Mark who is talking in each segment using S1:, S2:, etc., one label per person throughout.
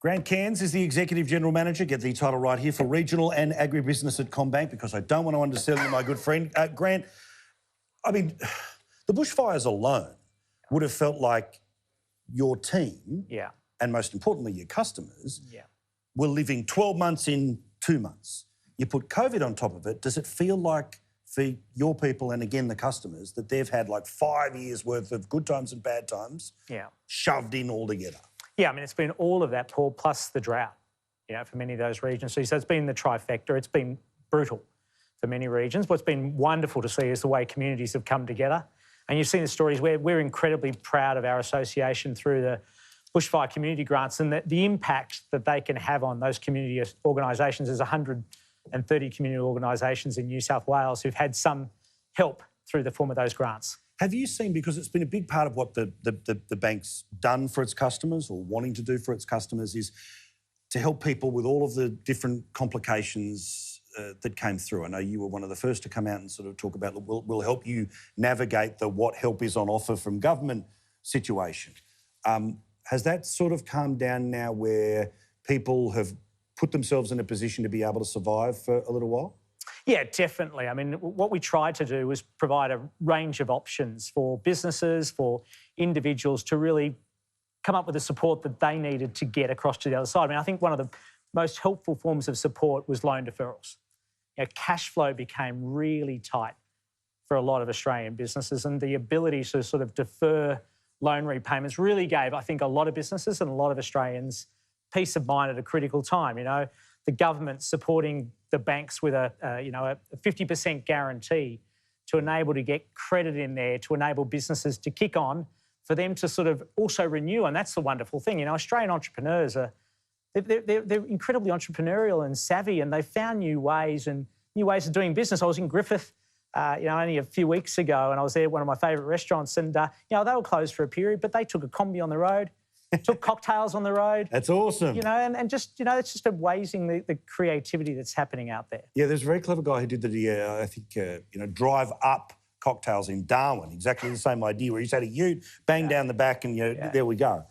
S1: Grant Cairns is the Executive General Manager, get the title right here, for Regional and Agribusiness at CommBank, because I don't want to undersell you, my good friend. Grant, I mean, the bushfires alone would have felt like your team, and most importantly your customers, were living 12 months in 2 months. You put COVID on top of it, does it feel like for your people and, again, the customers, that they've had like 5 years' worth of good times and bad times shoved in all together?
S2: Yeah, I mean, it's been all of that, Paul, plus the drought, for many of those regions. So it's been the trifecta. It's been brutal for many regions. What's been wonderful to see is the way communities have come together. And you've seen the stories where we're incredibly proud of our association through the bushfire community grants and the impact that they can have on those community organisations. There's 130 community organisations in New South Wales who've had some help through the form of those grants.
S1: Have you seen, because it's been a big part of what the bank's done for its customers or wanting to do for its customers, is to help people with all of the different complications that came through. I know you were one of the first to come out and sort of talk about, we'll help you navigate the what help is on offer from government situation. Has that sort of calmed down now, where people have put themselves in a position to be able to survive for a little while?
S2: Yeah, definitely. I mean, what we tried to do was provide a range of options for businesses, for individuals to really come up with the support that they needed to get across to the other side. I mean, I think one of the most helpful forms of support was loan deferrals. Cash flow became really tight for a lot of Australian businesses, and the ability to sort of defer loan repayments really gave, I think, a lot of businesses and a lot of Australians peace of mind at a critical time. The government supporting the banks with a 50% guarantee to enable to get credit in there, to enable businesses to kick on, for them to sort of also renew. And that's the wonderful thing. Australian entrepreneurs they're incredibly entrepreneurial and savvy, and they found new ways of doing business. I was in Griffith, only a few weeks ago, and I was there at one of my favourite restaurants, and they were closed for a period, but they took a combi on the road. Took cocktails on the road.
S1: That's awesome.
S2: And just, it's just amazing the creativity that's happening out there.
S1: Yeah, there's a very clever guy who did drive-up cocktails in Darwin. Exactly the same idea, where he's had a ute, bang down the back, and, there we go.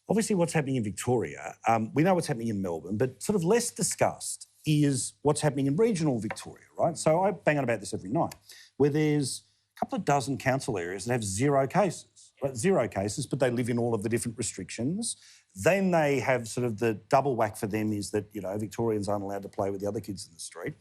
S1: Obviously, what's happening in Victoria, we know what's happening in Melbourne, but sort of less discussed is what's happening in regional Victoria, right? So I bang on about this every night, where there's a couple of dozen council areas that have 0 cases. Right, 0 cases, but they live in all of the different restrictions. Then they have sort of the double whack for them is that, Victorians aren't allowed to play with the other kids in the street.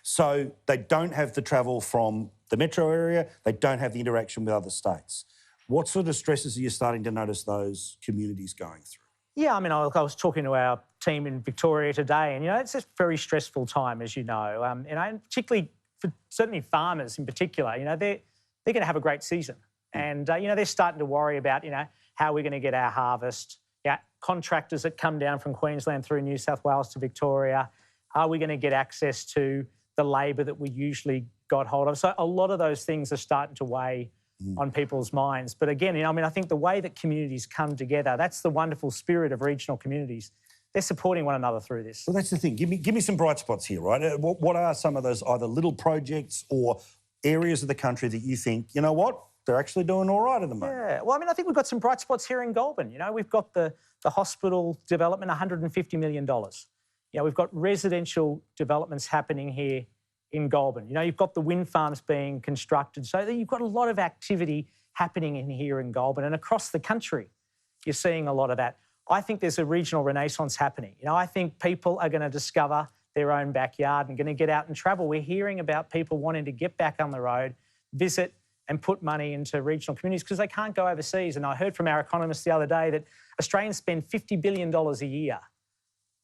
S1: So they don't have the travel from the metro area. They don't have the interaction with other states. What sort of stresses are you starting to notice those communities going through?
S2: Yeah, I mean, I was talking to our team in Victoria today, and, it's a very stressful time, as you know. And particularly for certainly farmers in particular, they're going to have a great season. And, they're starting to worry about, how we're going to get our harvest. Contractors that come down from Queensland through New South Wales to Victoria, are we going to get access to the labour that we usually got hold of? So a lot of those things are starting to weigh on people's minds. But again, I think the way that communities come together, that's the wonderful spirit of regional communities. They're supporting one another through this.
S1: Well, that's the thing. Give me some bright spots here, right? What are some of those either little projects or areas of the country that you think, you know what, they're actually doing all right at the moment?
S2: Yeah, well, I mean, I think we've got some bright spots here in Goulburn. We've got the hospital development, $150 million. We've got residential developments happening here in Goulburn. You've got the wind farms being constructed. So you've got a lot of activity happening in here in Goulburn, and across the country, you're seeing a lot of that. I think there's a regional renaissance happening. I think people are going to discover their own backyard and going to get out and travel. We're hearing about people wanting to get back on the road, visit and put money into regional communities because they can't go overseas. And I heard from our economist the other day that Australians spend $50 billion a year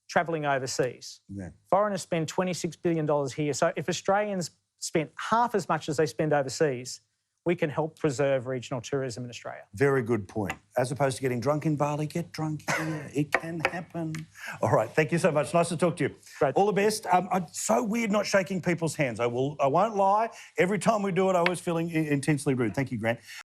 S2: travelling overseas. Yeah. Foreigners spend $26 billion here. So if Australians spent half as much as they spend overseas, we can help preserve regional tourism in Australia.
S1: Very good point. As opposed to getting drunk in Bali, get drunk here. It can happen. All right, thank you so much. Nice to talk to you.
S2: Great.
S1: All the best. It's so weird not shaking people's hands. I won't lie. Every time we do it, I was feeling intensely rude. Thank you, Grant.